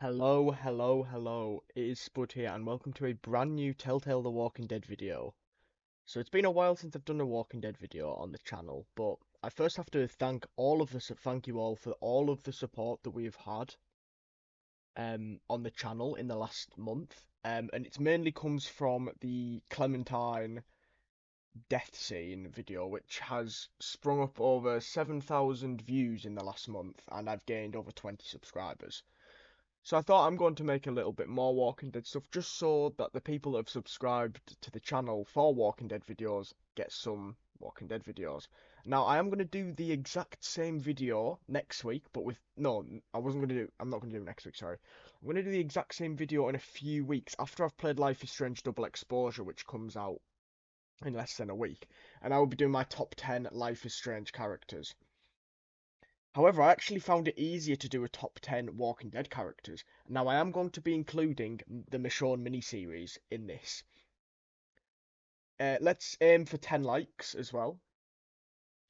Hello, hello, hello. It is Spud here, and welcome to a brand new Telltale The Walking Dead video. So it's been a while since I've done a Walking Dead video on the channel, but I first have to thank you all for all of the support that we've had on the channel in the last month. And it mainly comes from the Clementine death scene video, which has sprung up over 7,000 views in the last month, and I've gained over 20 subscribers. So I thought I'm going to make a little bit more Walking Dead stuff just so that the people that have subscribed to the channel for Walking Dead videos get some Walking Dead videos. Now I am going to do the exact same video next week, but with no, I'm not going to do it next week, sorry. I'm going to do the exact same video in a few weeks after I've played Life is Strange Double Exposure, which comes out in less than a week, and I will be doing my top 10 Life is Strange characters. However, I actually found it easier to do a top 10 Walking Dead characters. Now, I am going to be including the Michonne miniseries in this. Let's aim for 10 likes as well.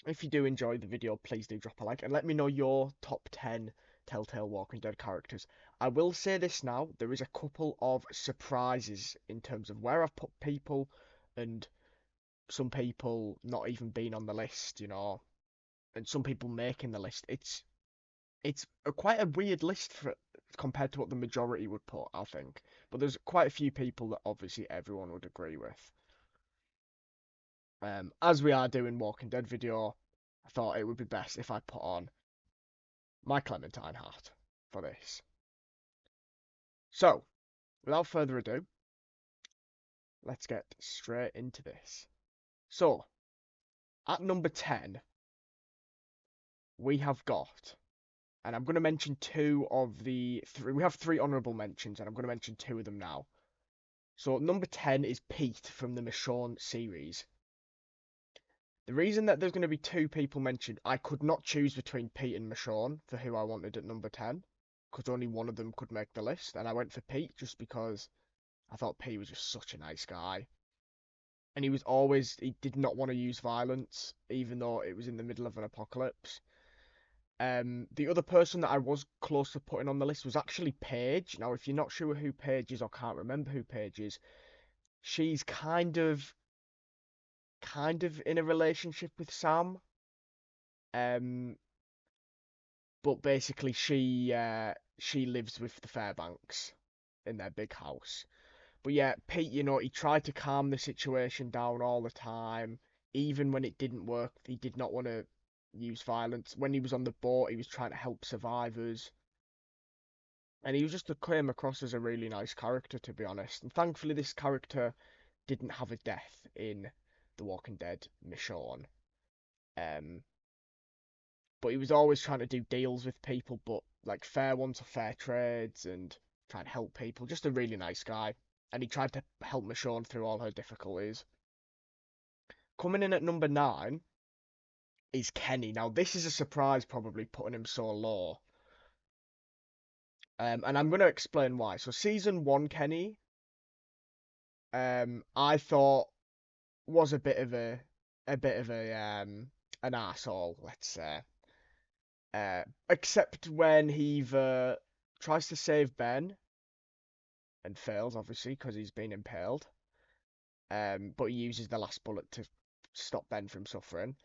If you do enjoy the video, please do drop a like and let me know your top 10 Telltale Walking Dead characters. I will say this now, there is a couple of surprises in terms of where I've put people and some people not even being on the list, and some people making the list. It's quite a weird list for compared to what the majority would put, I think. But there's quite a few people that obviously everyone would agree with. As we are doing Walking Dead video, I thought it would be best if I put on my Clementine hat for this. So, without further ado, let's get straight into this. So, at number 10, we have got, and I'm going to mention two of the three. We have three honourable mentions, and I'm going to mention two of them now. So number 10 is Pete from the Michonne series. The reason that there's going to be two people mentioned, I could not choose between Pete and Michonne for who I wanted at number 10, because only one of them could make the list, and I went for Pete just because I thought Pete was just such a nice guy. And he did not want to use violence, even though it was in the middle of an apocalypse. The other person that I was close to putting on the list was actually Paige. Now, if you're not sure who Paige is or can't remember who Paige is, she's kind of in a relationship with Sam. Um, but basically she lives with the Fairbanks in their big house. But yeah, Pete, he tried to calm the situation down all the time. Even when it didn't work, he did not want to use violence. When he was on the boat, he was trying to help survivors. And he was just came across as a really nice character, to be honest. And thankfully, this character didn't have a death in The Walking Dead Michonne. Um, but he was always trying to do deals with people, but like fair ones or fair trades, and trying to help people. Just a really nice guy. And he tried to help Michonne through all her difficulties. Coming in at number 9 is Kenny. Now, this is a surprise, probably putting him so low. And I'm going to explain why. So, season 1 Kenny, I thought was a bit of a an arsehole, let's say. Except when he tries to save Ben and fails, obviously, because he's been impaled. But he uses the last bullet to stop Ben from suffering.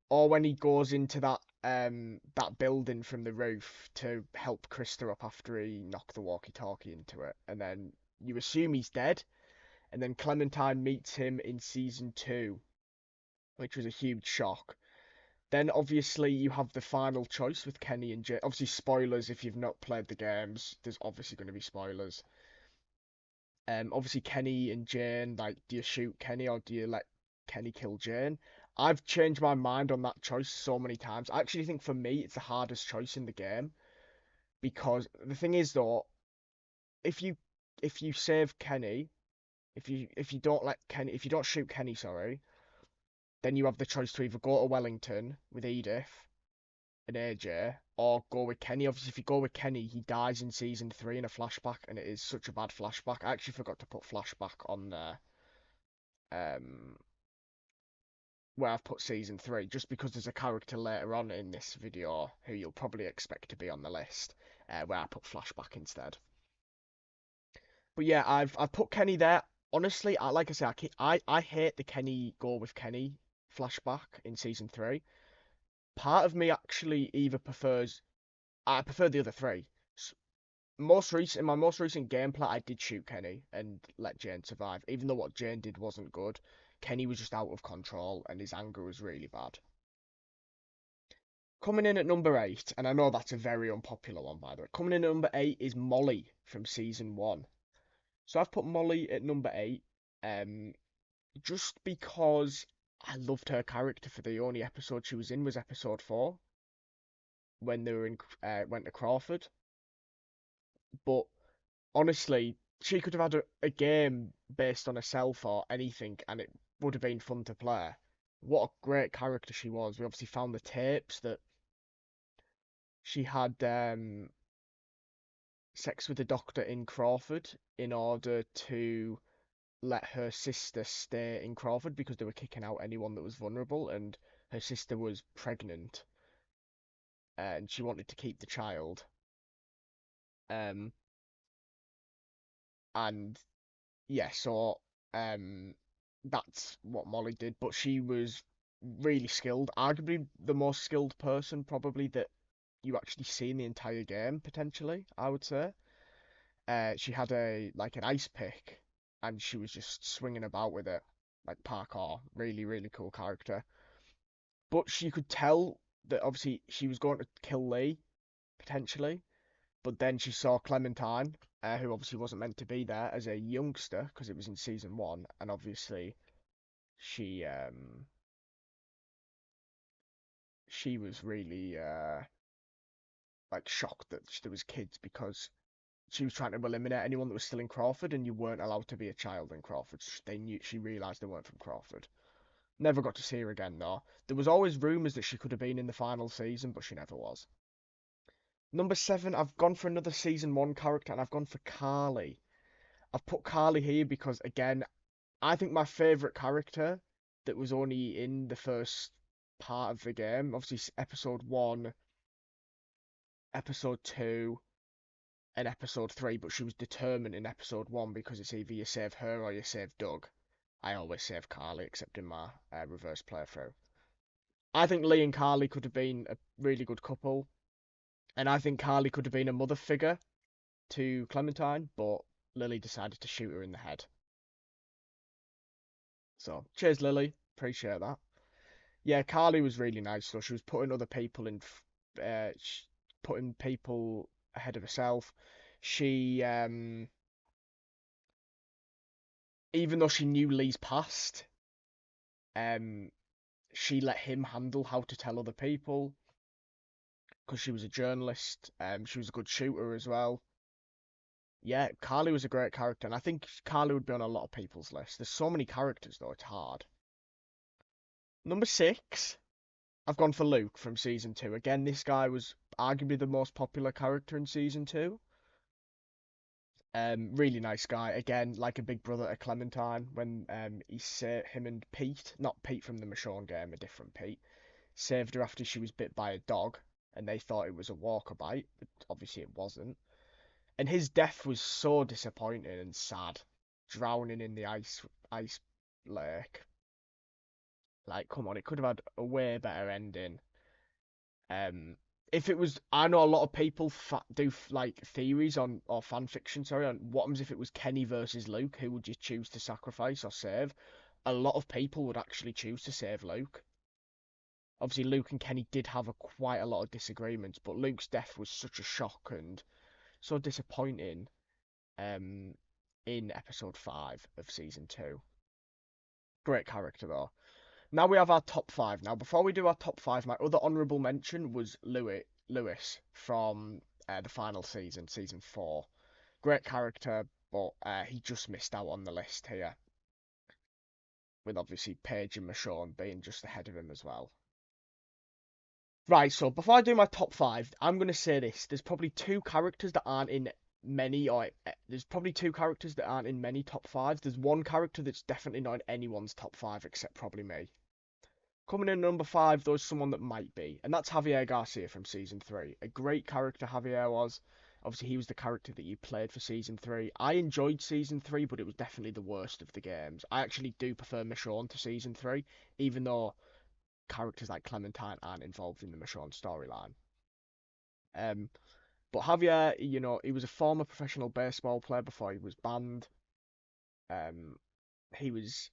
Or when he goes into that building from the roof to help Krista up after he knocked the walkie-talkie into it, and then you assume he's dead, and then Clementine meets him in season 2, which was a huge shock. Then obviously you have the final choice with Kenny and Jane. Obviously spoilers if you've not played the games. There's obviously going to be spoilers. Obviously Kenny and Jane. Like, do you shoot Kenny or do you let Kenny kill Jane? I've changed my mind on that choice so many times. I actually think for me it's the hardest choice in the game because the thing is though, if you save Kenny, if you don't shoot Kenny, sorry, then you have the choice to either go to Wellington with Edith and AJ, or go with Kenny. Obviously, if you go with Kenny, he dies in season 3 in a flashback, and it is such a bad flashback. I actually forgot to put flashback on there, um, where I've put season 3, just because there's a character later on in this video who you'll probably expect to be on the list, where I put flashback instead. But yeah, I've put Kenny there. Honestly, like I say, I hate the Kenny go with Kenny flashback in season three. Part of me actually either prefers I prefer the other three. Most recent in my most recent gameplay, I did shoot Kenny and let Jane survive. Even though what Jane did wasn't good, Kenny was just out of control and his anger was really bad. Coming in at number 8, and I know that's a very unpopular one by the way. Coming in at number 8 is Molly from season 1. So I've put Molly at number 8, um, just because I loved her character. For the only episode she was in was episode 4 when they went to Crawford. But honestly, she could have had a game based on herself or anything, and it would have been fun to play. What a great character she was. We obviously found the tapes that she had sex with the doctor in Crawford in order to let her sister stay in Crawford because they were kicking out anyone that was vulnerable, and her sister was pregnant and she wanted to keep the child. Um, and yeah, so um, that's what Molly did. But she was really skilled, arguably the most skilled person probably that you actually see in the entire game, potentially, I would say. She had an ice pick, and she was just swinging about with it, like parkour. Really, really cool character. But she could tell that obviously she was going to kill Lee potentially, but then she saw Clementine, who obviously wasn't meant to be there as a youngster because it was in season 1, and obviously she she was really like shocked that there was kids because she was trying to eliminate anyone that was still in Crawford, and you weren't allowed to be a child in Crawford. They knew she realised they weren't from Crawford. Never got to see her again though. There was always rumours that she could have been in the final season, but she never was. Number 7, I've gone for another season 1 character, and I've gone for Carly. I've put Carly here because again, I think my favourite character that was only in the first part of the game, obviously episode 1, episode 2, and episode 3, but she was determined in episode 1 because it's either you save her or you save Doug. I always save Carly, except in my reverse playthrough. I think Lee and Carly could have been a really good couple, and I think Carly could have been a mother figure to Clementine, but Lily decided to shoot her in the head. So, cheers, Lily. Appreciate that. Yeah, Carly was really nice. So she was putting other people in, putting people ahead of herself. She, even though she knew Lee's past, um, she let him handle how to tell other people because she was a journalist. She was a good shooter as well. Yeah, Carly was a great character, and I think Carly would be on a lot of people's list. There's so many characters though, it's hard. Number 6, I've gone for Luke from season 2. Again, this guy was arguably the most popular character in season 2. Really nice guy. Again, like a big brother to Clementine when him and Pete, not Pete from the Michonne game, a different Pete, saved her after she was bit by a dog, and they thought it was a walker bite, but obviously it wasn't. And his death was so disappointing and sad, drowning in the ice lake. Like, come on, it could have had a way better ending. If it was, I know a lot of people do like theories on or fan fiction, sorry, on what happens if it was Kenny versus Luke. Who would you choose to sacrifice or save? A lot of people would actually choose to save Luke. Obviously, Luke and Kenny did have quite a lot of disagreements, but Luke's death was such a shock and so disappointing. Um, in episode 5 of season 2. Great character though. Now we have our top 5. Now, before we do our top 5, my other honourable mention was Lewis from the final season, season 4. Great character, but he just missed out on the list here, with obviously Paige and Michonne being just ahead of him as well. Right, so before I do my top 5, I'm going to say this. There's probably two characters that aren't in many, or there's probably two characters that aren't in many top 5s. There's one character that's definitely not in anyone's top 5 except probably me. Coming in number 5, there's someone that might be, and that's Javier Garcia from season 3. A great character Javier was. Obviously, he was the character that you played for season three. I enjoyed season three, but it was definitely the worst of the games. I actually do prefer Michonne to season three, even though characters like Clementine aren't involved in the Michonne storyline. Um, but Javier, he was a former professional baseball player before he was banned. Um, he was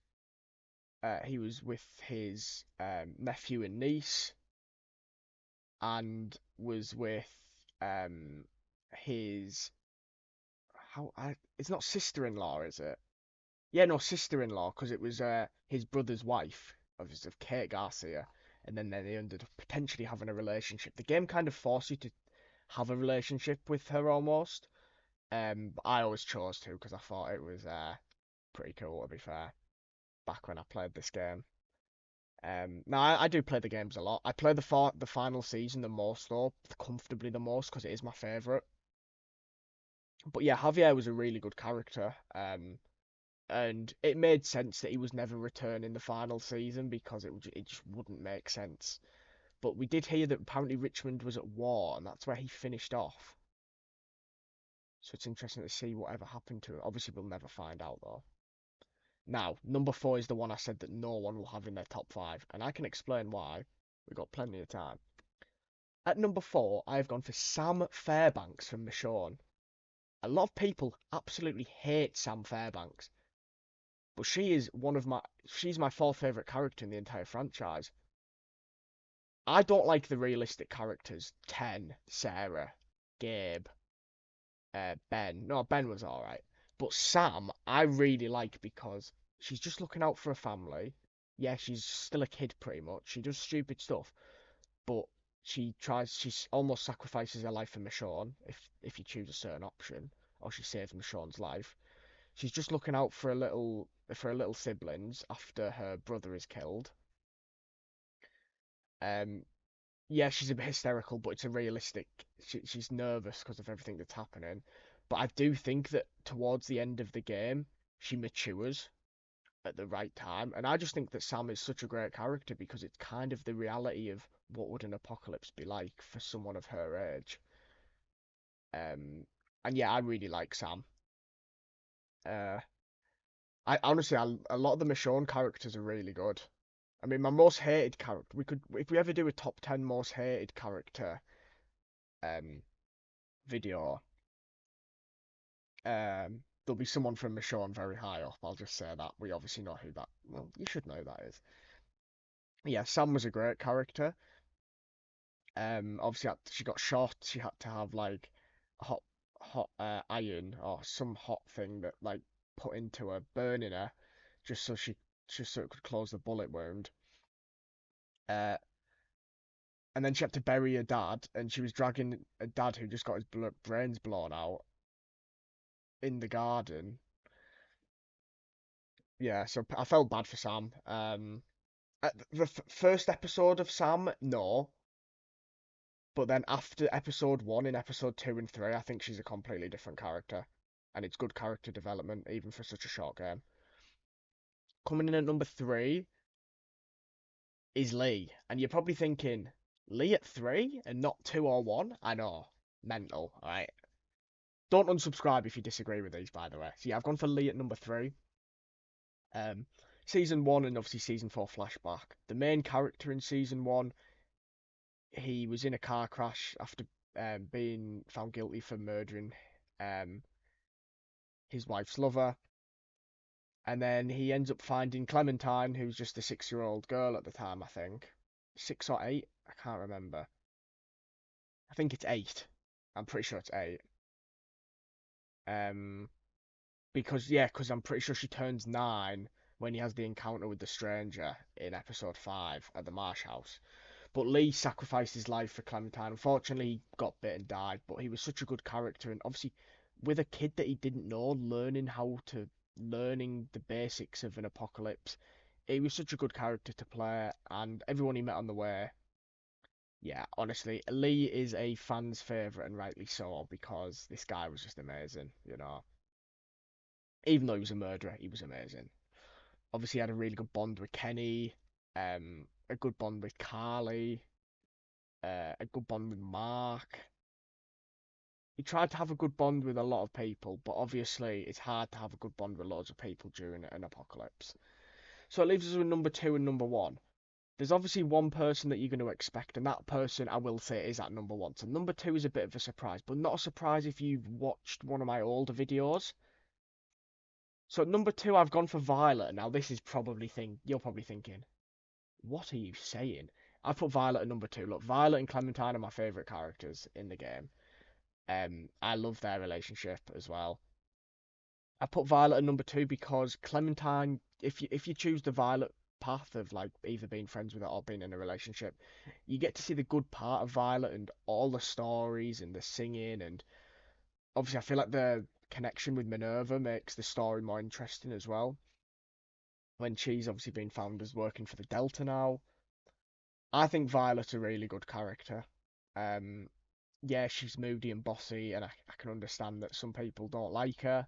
he was with his nephew and niece, and was with his it's not sister-in-law, is it? Yeah, no, sister-in-law, because it was his brother's wife, obviously of Kate Garcia, and then they ended up potentially having a relationship. The game kind of forced you to have a relationship with her almost. But I always chose to because I thought it was pretty cool, to be fair, back when I played this game. Now I do play the games a lot. I play the final season the most though, comfortably the most because it is my favorite. But yeah, Javier was a really good character. And it made sense that he was never returning the final season because it just wouldn't make sense. But we did hear that apparently Richmond was at war, and that's where he finished off. So it's interesting to see whatever happened to it. Obviously, we'll never find out though. Now, number four is the one I said that no one will have in their top five, and I can explain why. We've got plenty of time. At number four, I've gone for Sam Fairbanks from Michonne. A lot of people absolutely hate Sam Fairbanks, but she's my fourth favorite character in the entire franchise. I don't like the realistic characters. Ten, Sarah, Gabe, Ben. No, Ben was all right, but Sam I really like because she's just looking out for a family. Yeah, she's still a kid pretty much. She does stupid stuff, but she almost sacrifices her life for Michonne if you choose a certain option, or she saves Michonne's life. She's just looking out for her little siblings after her brother is killed. Um, yeah, she's a bit hysterical, but it's a realistic. She's nervous because of everything that's happening. But I do think that towards the end of the game, she matures at the right time, and I just think that Sam is such a great character because it's kind of the reality of what would an apocalypse be like for someone of her age. Um, and yeah, I really like Sam. Uh, I honestly, a lot of the Michonne characters are really good. I mean, my most hated character. We could, if we ever do a top 10 most hated character um video, there'll be someone from Michonne very high up. I'll just say that. We obviously know who that. Well, you should know who that is. Yeah, Sam was a great character. Obviously she got shot. She had to have like hot, iron or some hot thing that like put into her, burning her, just so just so it could close the bullet wound. Uh, and then she had to bury her dad, and she was dragging a dad who just got his brains blown out in the garden. Yeah, so I felt bad for Sam. At the first episode of Sam, no, but then after episode one, in episode two and three, I think she's a completely different character, and it's good character development even for such a short game. Coming in at number three is Lee, and you're probably thinking Lee at three and not two or one. I know, mental. All right, don't unsubscribe if you disagree with these, by the way. So yeah, I've gone for Lee at number three. Um, season one and obviously season four flashback. The main character in season one, he was in a car crash after being found guilty for murdering um, his wife's lover. And then he ends up finding Clementine, who's just a 6-year-old girl at the time, I think. 6 or 8? I can't remember. I think it's 8. I'm pretty sure it's 8. Um, because I'm pretty sure she turns 9 when he has the encounter with the stranger in episode 5 at the Marsh House. But Lee sacrificed his life for Clementine. Unfortunately, he got bit and died, but he was such a good character. And obviously, with a kid that he didn't know, learning the basics of an apocalypse, he was such a good character to play. And everyone he met on the way, yeah, honestly, Lee is a fan's favourite, and rightly so, because this guy was just amazing. Even though he was a murderer, he was amazing. Obviously, he had a really good bond with Kenny, a good bond with Carly, a good bond with Mark. he tried to have a good bond with a lot of people, but obviously it's hard to have a good bond with loads of people during an apocalypse. So it leaves us with number two and number one. There's obviously one person that you're going to expect, and that person, I will say, is at number one. So number two is a bit of a surprise, but not a surprise if you've watched one of my older videos. So at number two, I've gone for Violet. Now this is probably you're probably thinking, what are you saying? I put Violet at number two. Look, Violet and Clementine are my favourite characters in the game. I love their relationship as well. I put Violet at number two because Clementine, if you choose the Violet path of like either being friends with her or being in a relationship, you get to see the good part of Violet and all the stories and the singing, and obviously I feel like the connection with Minerva makes the story more interesting as well. When she's obviously been found as working for the Delta now, I think Violet's a really good character. Um, yeah, she's moody and bossy, and I can understand that some people don't like her.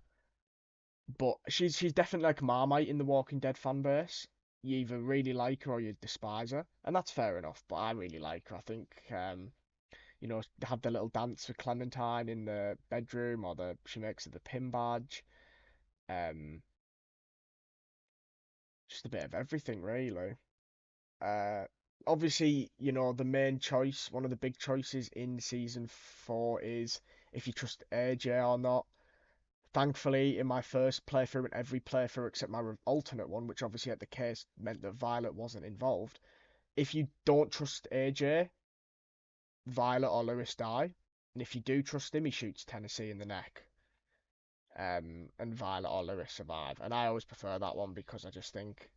But she's definitely like Marmite in the Walking Dead fan base. You either really like her or you despise her, and that's fair enough. But I really like her. I think have the little dance with Clementine in the bedroom, or the she makes her the pin badge. Um, just a bit of everything really. Uh, Obviously, the main choice, one of the big choices in season four is if you trust AJ or not. Thankfully, in my first playthrough and every playthrough except my alternate one, which obviously at the case meant that Violet wasn't involved, if you don't trust AJ, Violet or Lewis die. And if you do trust him, he shoots Tennessee in the neck. And Violet or Lewis survive. And I always prefer that one because I just think,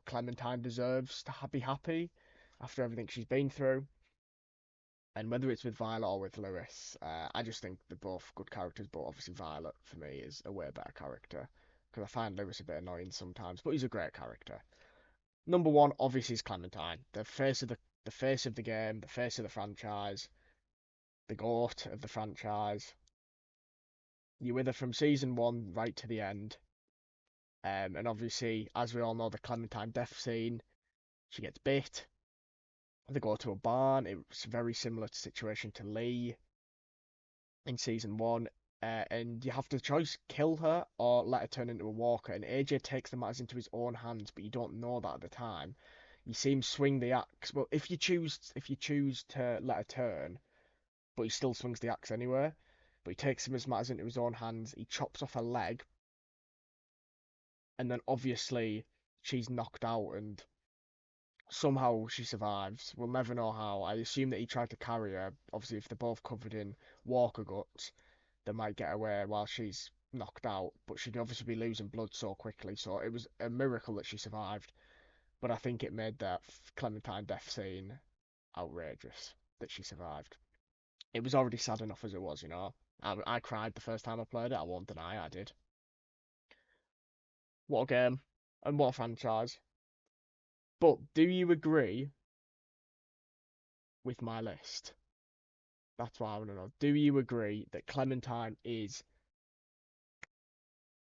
Clementine deserves to be happy after everything she's been through. And whether it's with Violet or with Lewis, I just think they're both good characters. But obviously, Violet for me is a way better character because I find Lewis a bit annoying sometimes, but he's a great character. Number one, obviously, is Clementine, the face of the game, the face of the franchise, the goat of the franchise. You're with her from season one right to the end. And obviously, as we all know, the Clementine death scene, she gets bit. They go to a barn. It's very similar to situation to Lee in season one. And you have the choice: kill her or let her turn into a walker. And AJ takes the matters into his own hands, but you don't know that at the time. You see him swing the axe. Well, if you choose to let her turn, but he still swings the axe anyway. But he takes his matters into his own hands. He chops off her leg, and then obviously she's knocked out, and somehow she survives. We'll never know how. I assume that he tried to carry her. Obviously, if they're both covered in walker guts, they might get away while she's knocked out. But she'd obviously be losing blood so quickly, so it was a miracle that she survived. But I think it made that Clementine death scene outrageous that she survived. It was already sad enough as it was, you know. I cried the first time I played it. I won't deny I did. What a game, and what a franchise. But do you agree with my list? That's what I want to know. Do you agree that Clementine is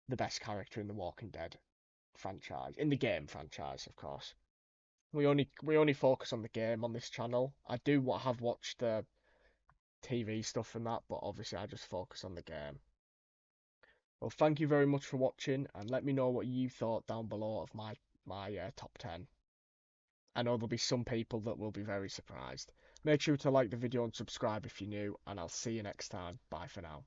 the best character in the Walking Dead franchise? In the game franchise, of course. We only focus on the game on this channel. I do have watched the TV stuff and that, but obviously I just focus on the game. Well, thank you very much for watching, and let me know what you thought down below of my top 10. I know there'll be some people that will be very surprised. Make sure to like the video and subscribe if you're new, and I'll see you next time. Bye for now.